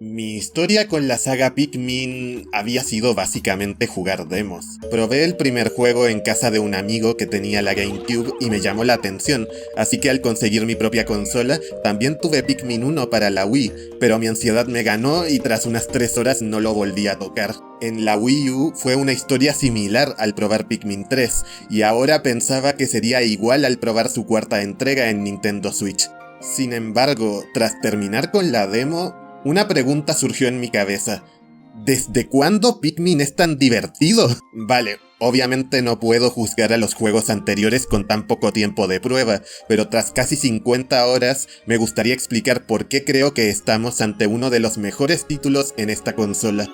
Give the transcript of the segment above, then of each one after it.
Mi historia con la saga Pikmin había sido básicamente jugar demos. Probé el primer juego en casa de un amigo que tenía la GameCube y me llamó la atención, así que al conseguir mi propia consola, también tuve Pikmin 1 para la Wii, pero mi ansiedad me ganó y tras unas 3 horas no lo volví a tocar. En la Wii U fue una historia similar al probar Pikmin 3, y ahora pensaba que sería igual al probar su cuarta entrega en Nintendo Switch. Sin embargo, tras terminar con la demo, una pregunta surgió en mi cabeza. ¿Desde cuándo Pikmin es tan divertido? Vale, obviamente no puedo juzgar a los juegos anteriores con tan poco tiempo de prueba, pero tras casi 50 horas me gustaría explicar por qué creo que estamos ante uno de los mejores títulos en esta consola.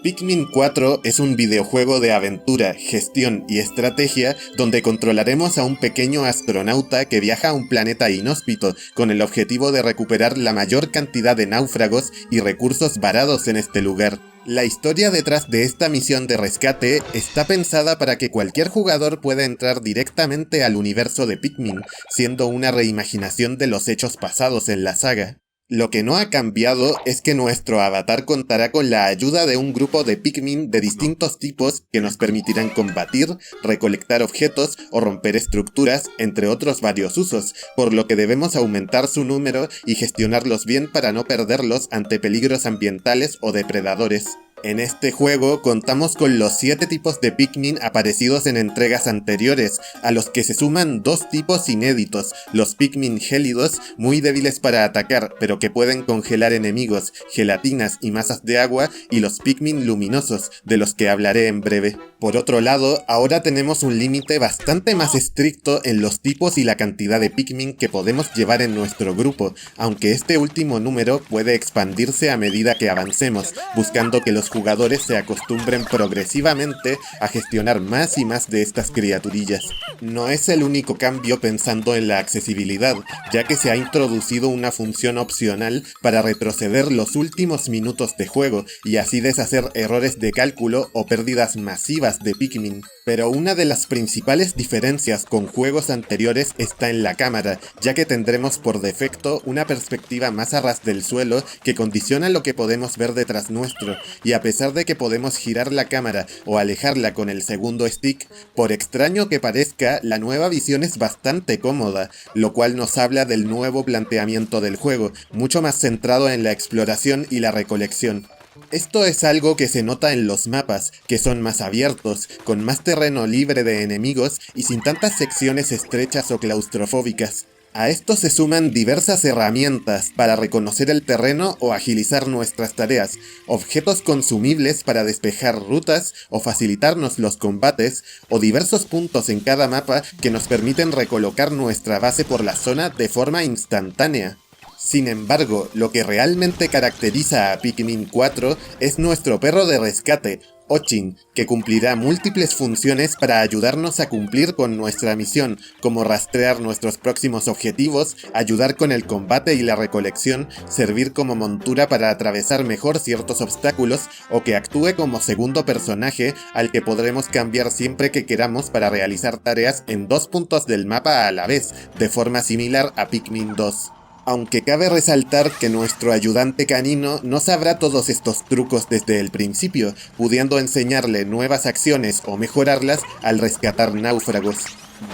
Pikmin 4 es un videojuego de aventura, gestión y estrategia donde controlaremos a un pequeño astronauta que viaja a un planeta inhóspito con el objetivo de recuperar la mayor cantidad de náufragos y recursos varados en este lugar. La historia detrás de esta misión de rescate está pensada para que cualquier jugador pueda entrar directamente al universo de Pikmin, siendo una reimaginación de los hechos pasados en la saga. Lo que no ha cambiado es que nuestro avatar contará con la ayuda de un grupo de Pikmin de distintos tipos que nos permitirán combatir, recolectar objetos o romper estructuras, entre otros varios usos, por lo que debemos aumentar su número y gestionarlos bien para no perderlos ante peligros ambientales o depredadores. En este juego contamos con los 7 tipos de Pikmin aparecidos en entregas anteriores, a los que se suman 2 tipos inéditos, los Pikmin gélidos, muy débiles para atacar, pero que pueden congelar enemigos, gelatinas y masas de agua, y los Pikmin luminosos, de los que hablaré en breve. Por otro lado, ahora tenemos un límite bastante más estricto en los tipos y la cantidad de Pikmin que podemos llevar en nuestro grupo, aunque este último número puede expandirse a medida que avancemos, buscando que los jugadores se acostumbren progresivamente a gestionar más y más de estas criaturillas. No es el único cambio pensando en la accesibilidad, ya que se ha introducido una función opcional para retroceder los últimos minutos de juego y así deshacer errores de cálculo o pérdidas masivas de Pikmin. Pero una de las principales diferencias con juegos anteriores está en la cámara, ya que tendremos por defecto una perspectiva más a ras del suelo que condiciona lo que podemos ver detrás nuestro, y a pesar de que podemos girar la cámara o alejarla con el segundo stick, por extraño que parezca, la nueva visión es bastante cómoda, lo cual nos habla del nuevo planteamiento del juego, mucho más centrado en la exploración y la recolección. Esto es algo que se nota en los mapas, que son más abiertos, con más terreno libre de enemigos y sin tantas secciones estrechas o claustrofóbicas. A esto se suman diversas herramientas para reconocer el terreno o agilizar nuestras tareas, objetos consumibles para despejar rutas o facilitarnos los combates, o diversos puntos en cada mapa que nos permiten recolocar nuestra base por la zona de forma instantánea. Sin embargo, lo que realmente caracteriza a Pikmin 4 es nuestro perro de rescate, Ochin, que cumplirá múltiples funciones para ayudarnos a cumplir con nuestra misión, como rastrear nuestros próximos objetivos, ayudar con el combate y la recolección, servir como montura para atravesar mejor ciertos obstáculos, o que actúe como segundo personaje al que podremos cambiar siempre que queramos para realizar tareas en 2 puntos del mapa a la vez, de forma similar a Pikmin 2. Aunque cabe resaltar que nuestro ayudante canino no sabrá todos estos trucos desde el principio, pudiendo enseñarle nuevas acciones o mejorarlas al rescatar náufragos.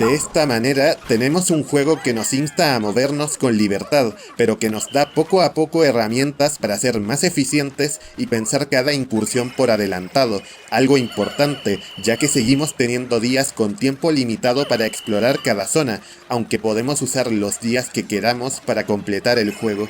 De esta manera, tenemos un juego que nos insta a movernos con libertad, pero que nos da poco a poco herramientas para ser más eficientes y pensar cada incursión por adelantado, algo importante, ya que seguimos teniendo días con tiempo limitado para explorar cada zona, aunque podemos usar los días que queramos para completar el juego.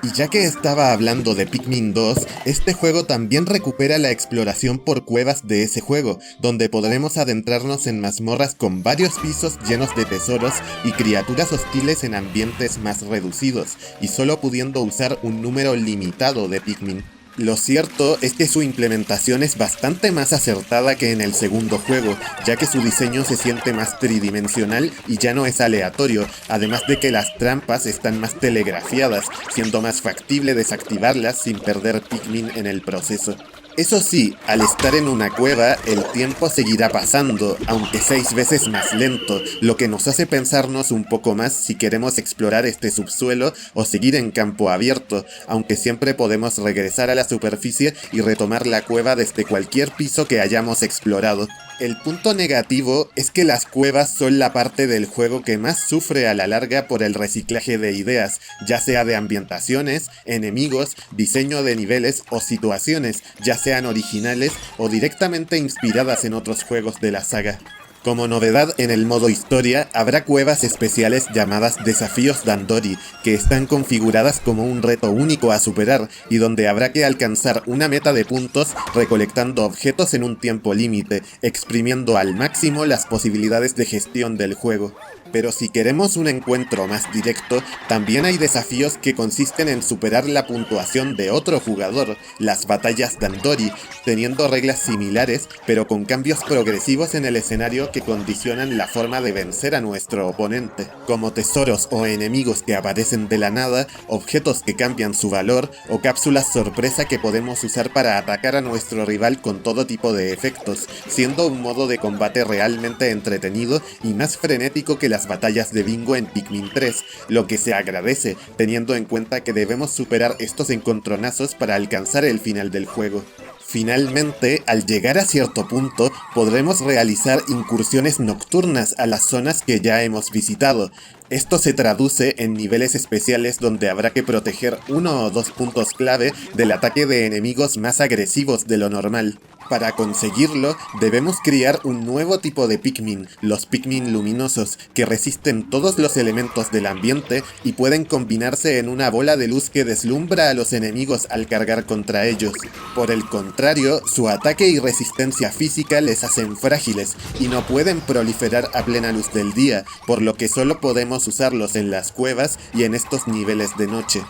Y ya que estaba hablando de Pikmin 2, este juego también recupera la exploración por cuevas de ese juego, donde podremos adentrarnos en mazmorras con varios pisos llenos de tesoros y criaturas hostiles en ambientes más reducidos, y solo pudiendo usar un número limitado de Pikmin. Lo cierto es que su implementación es bastante más acertada que en el segundo juego, ya que su diseño se siente más tridimensional y ya no es aleatorio, además de que las trampas están más telegrafiadas, siendo más factible desactivarlas sin perder Pikmin en el proceso. Eso sí, al estar en una cueva, el tiempo seguirá pasando, aunque 6 veces más lento, lo que nos hace pensarnos un poco más si queremos explorar este subsuelo o seguir en campo abierto, aunque siempre podemos regresar a la superficie y retomar la cueva desde cualquier piso que hayamos explorado. El punto negativo es que las cuevas son la parte del juego que más sufre a la larga por el reciclaje de ideas, ya sea de ambientaciones, enemigos, diseño de niveles o situaciones, ya sean originales o directamente inspiradas en otros juegos de la saga. Como novedad en el modo historia, habrá cuevas especiales llamadas Desafíos Dandori, que están configuradas como un reto único a superar y donde habrá que alcanzar una meta de puntos recolectando objetos en un tiempo límite, exprimiendo al máximo las posibilidades de gestión del juego. Pero si queremos un encuentro más directo, también hay desafíos que consisten en superar la puntuación de otro jugador, las batallas Dandori, teniendo reglas similares, pero con cambios progresivos en el escenario que condicionan la forma de vencer a nuestro oponente, como tesoros o enemigos que aparecen de la nada, objetos que cambian su valor, o cápsulas sorpresa que podemos usar para atacar a nuestro rival con todo tipo de efectos, siendo un modo de combate realmente entretenido y más frenético que las batallas de bingo en Pikmin 3, lo que se agradece, teniendo en cuenta que debemos superar estos encontronazos para alcanzar el final del juego. Finalmente, al llegar a cierto punto, podremos realizar incursiones nocturnas a las zonas que ya hemos visitado. Esto se traduce en niveles especiales donde habrá que proteger 1 o 2 puntos clave del ataque de enemigos más agresivos de lo normal. Para conseguirlo, debemos criar un nuevo tipo de Pikmin, los Pikmin luminosos, que resisten todos los elementos del ambiente y pueden combinarse en una bola de luz que deslumbra a los enemigos al cargar contra ellos. Por el contrario, su ataque y resistencia física les hacen frágiles y no pueden proliferar a plena luz del día, por lo que solo podemos usarlos en las cuevas y en estos niveles de noche.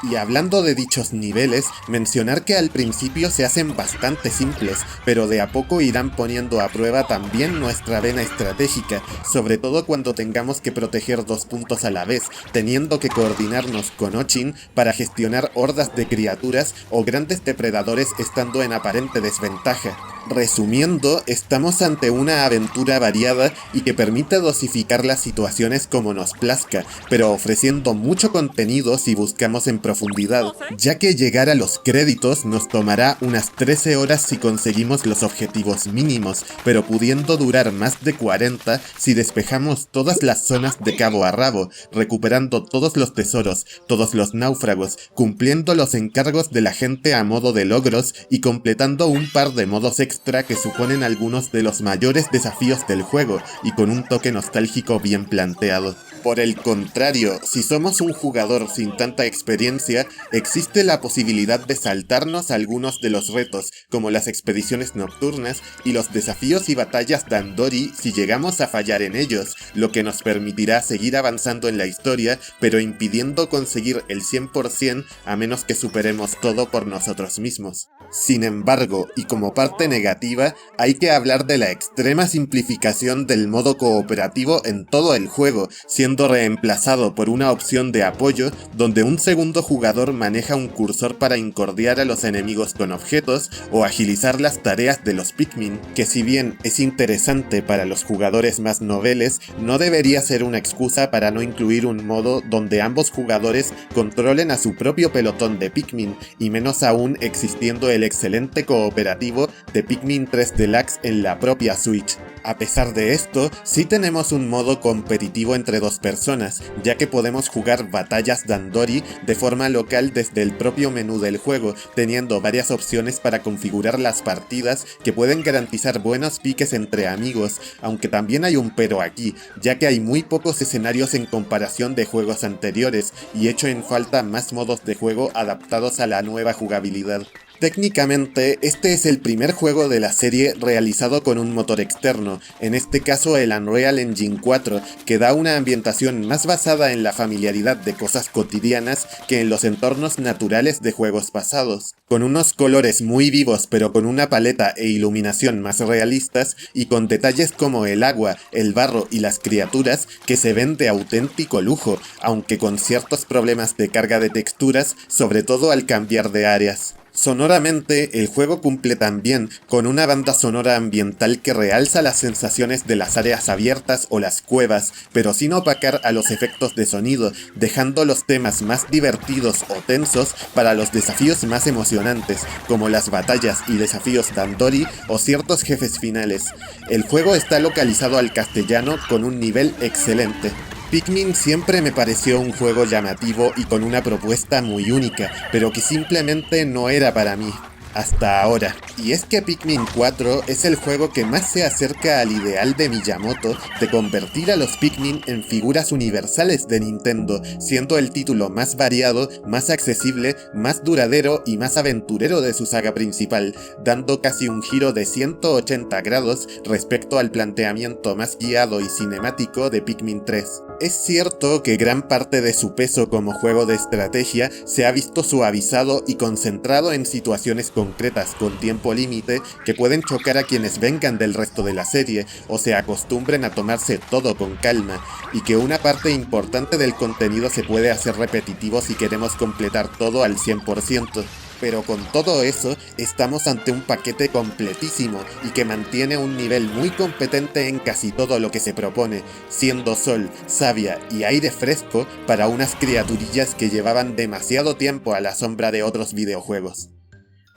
Y hablando de dichos niveles, mencionar que al principio se hacen bastante simples, pero de a poco irán poniendo a prueba también nuestra vena estratégica, sobre todo cuando tengamos que proteger 2 puntos a la vez, teniendo que coordinarnos con Ochin para gestionar hordas de criaturas o grandes depredadores estando en aparente desventaja. Resumiendo, estamos ante una aventura variada y que permite dosificar las situaciones como nos plazca, pero ofreciendo mucho contenido si buscamos en profundidad, ya que llegar a los créditos nos tomará unas 13 horas si conseguimos los objetivos mínimos, pero pudiendo durar más de 40 si despejamos todas las zonas de cabo a rabo, recuperando todos los tesoros, todos los náufragos, cumpliendo los encargos de la gente a modo de logros y completando un par de modos extra que suponen algunos de los mayores desafíos del juego y con un toque nostálgico bien planteado. Por el contrario, si somos un jugador sin tanta experiencia, existe la posibilidad de saltarnos algunos de los retos, como las expediciones nocturnas y los desafíos y batallas Dandori si llegamos a fallar en ellos, lo que nos permitirá seguir avanzando en la historia, pero impidiendo conseguir el 100% a menos que superemos todo por nosotros mismos. Sin embargo, y como parte negativa, hay que hablar de la extrema simplificación del modo cooperativo en todo el juego, siendo reemplazado por una opción de apoyo donde un segundo jugador maneja un cursor para incordiar a los enemigos con objetos o agilizar las tareas de los Pikmin, que si bien es interesante para los jugadores más noveles, no debería ser una excusa para no incluir un modo donde ambos jugadores controlen a su propio pelotón de Pikmin, y menos aún existiendo el excelente cooperativo de Pikmin 3 Deluxe en la propia Switch. A pesar de esto, sí tenemos un modo competitivo entre dos personas, ya que podemos jugar batallas Dandori de forma local desde el propio menú del juego, teniendo varias opciones para configurar las partidas que pueden garantizar buenos piques entre amigos, aunque también hay un pero aquí, ya que hay muy pocos escenarios en comparación de juegos anteriores, y echo en falta más modos de juego adaptados a la nueva jugabilidad. Técnicamente, este es el primer juego de la serie realizado con un motor externo, en este caso el Unreal Engine 4, que da una ambientación más basada en la familiaridad de cosas cotidianas que en los entornos naturales de juegos pasados, con unos colores muy vivos pero con una paleta e iluminación más realistas y con detalles como el agua, el barro y las criaturas que se ven de auténtico lujo, aunque con ciertos problemas de carga de texturas, sobre todo al cambiar de áreas. Sonoramente, el juego cumple también con una banda sonora ambiental que realza las sensaciones de las áreas abiertas o las cuevas, pero sin opacar a los efectos de sonido, dejando los temas más divertidos o tensos para los desafíos más emocionantes, como las batallas y desafíos Dandori o ciertos jefes finales. El juego está localizado al castellano con un nivel excelente. Pikmin siempre me pareció un juego llamativo y con una propuesta muy única, pero que simplemente no era para mí. Hasta ahora. Y es que Pikmin 4 es el juego que más se acerca al ideal de Miyamoto de convertir a los Pikmin en figuras universales de Nintendo, siendo el título más variado, más accesible, más duradero y más aventurero de su saga principal, dando casi un giro de 180 grados respecto al planteamiento más guiado y cinemático de Pikmin 3. Es cierto que gran parte de su peso como juego de estrategia se ha visto suavizado y concentrado en situaciones concretas con tiempo límite que pueden chocar a quienes vengan del resto de la serie o se acostumbren a tomarse todo con calma, y que una parte importante del contenido se puede hacer repetitivo si queremos completar todo al 100%. Pero con todo eso, estamos ante un paquete completísimo y que mantiene un nivel muy competente en casi todo lo que se propone, siendo sol, savia y aire fresco para unas criaturillas que llevaban demasiado tiempo a la sombra de otros videojuegos.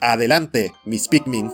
¡Adelante, mis Pikmin!